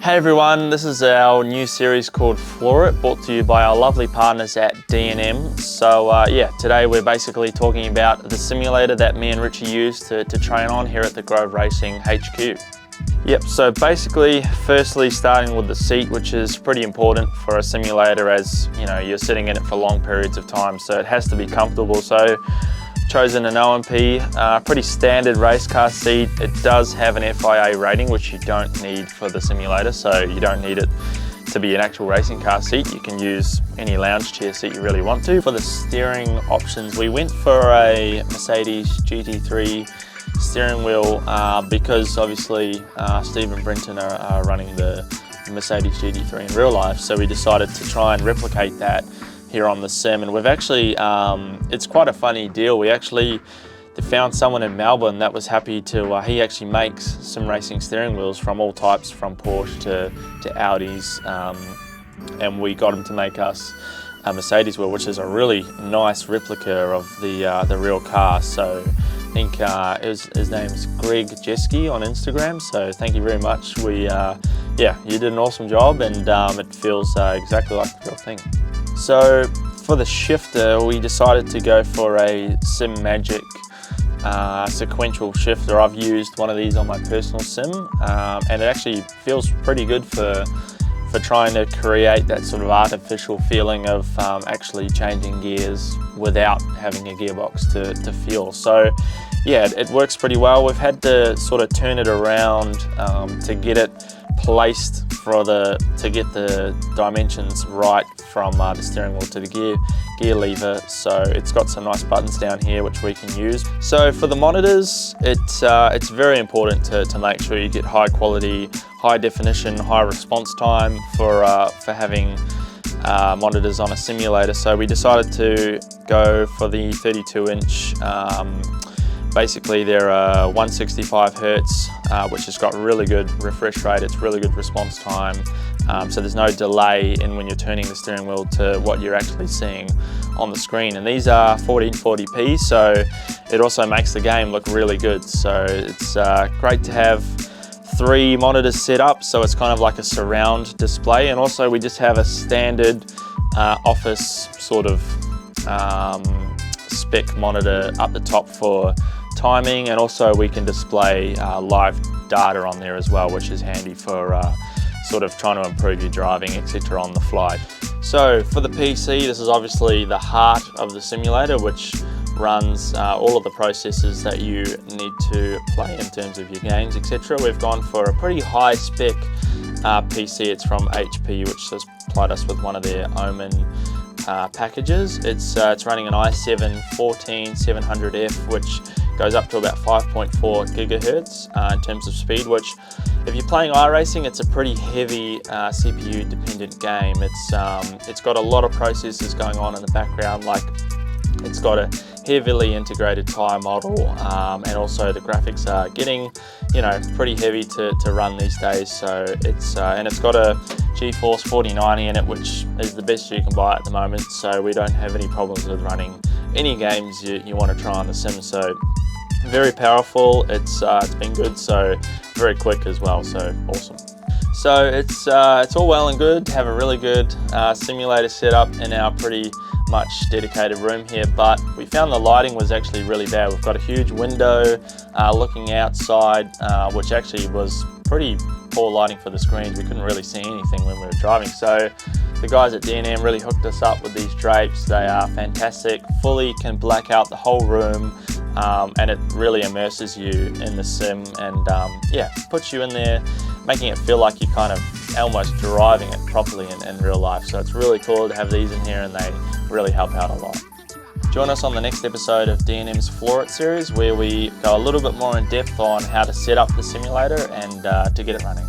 Hey everyone, this is our new series called Floor It, brought to you by our lovely partners at D&M. So yeah, today we're basically talking about the simulator that me and Richie use to train on here at the Grove Racing HQ. Yep, so basically, firstly starting with the seat, which is pretty important for a simulator as you know, you're sitting in it for long periods of time, so it has to be comfortable. So chosen an O&P, pretty standard race car seat. It does have an FIA rating, which you don't need for the simulator, so you don't need it to be an actual racing car seat. You can use any lounge chair seat you really want to. For the steering options, we went for a Mercedes GT3 steering wheel because obviously Steve and Brenton are running the Mercedes GT3 in real life, so we decided to try and replicate that here on the sim. And we've actually, it's quite a funny deal. We actually found someone in Melbourne that was happy to, he actually makes sim racing steering wheels from all types, from Porsche to Audis, and we got him to make us a Mercedes wheel, which is a really nice replica of the real car. So I think his name's Greg Jeski on Instagram, so thank you very much. Yeah, you did an awesome job, and it feels exactly like the real thing. So for the shifter, we decided to go for a Sim Magic sequential shifter. I've used one of these on my personal sim, and it actually feels pretty good for trying to create that sort of artificial feeling of actually changing gears without having a gearbox to feel. So yeah, it works pretty well. We've had to sort of turn it around to get it placed to get the dimensions right from the steering wheel to the gear lever. So it's got some nice buttons down here which we can use. So for the monitors, it's very important to make sure you get high quality, high definition, high response time for having monitors on a simulator. So we decided to go for the 32-inch. Basically they're 165 Hertz, which has got really good refresh rate. It's really good response time. So there's no delay in when you're turning the steering wheel to what you're actually seeing on the screen. And these are 1440p, so it also makes the game look really good. So it's great to have 3 monitors set up, so it's kind of like a surround display. And also we just have a standard office sort of spec monitor up the top for timing, and also we can display live data on there as well, which is handy for sort of trying to improve your driving, etc. on the fly. So for the PC, this is obviously the heart of the simulator, which runs all of the processes that you need to play in terms of your games, etc. We've gone for a pretty high spec PC. It's from HP, which has supplied us with one of their Omen packages. It's running an i7-14700F, which goes up to about 5.4 gigahertz in terms of speed, which if you're playing iRacing, it's a pretty heavy CPU dependent game. It's got a lot of processes going on in the background, like it's got a heavily integrated tyre model, and also the graphics are getting, you know, pretty heavy to run these days. So it's got a GeForce 4090 in it, which is the best you can buy at the moment. So we don't have any problems with running any games you want to try on the sim. So very powerful. It's been good. So very quick as well. So awesome. So it's all well and good to have a really good simulator set up in our pretty much dedicated room here, but we found the lighting was actually really bad. We've got a huge window looking outside, which actually was pretty poor lighting for the screens. We couldn't really see anything when we were driving. So the guys at D&M really hooked us up with these drapes. They are fantastic, fully can black out the whole room, and it really immerses you in the sim, and yeah, puts you in there, making it feel like you're kind of almost driving it properly in real life. So it's really cool to have these in here, and they really help out a lot. Join us on the next episode of D&M's Floor It series, where we go a little bit more in depth on how to set up the simulator and to get it running.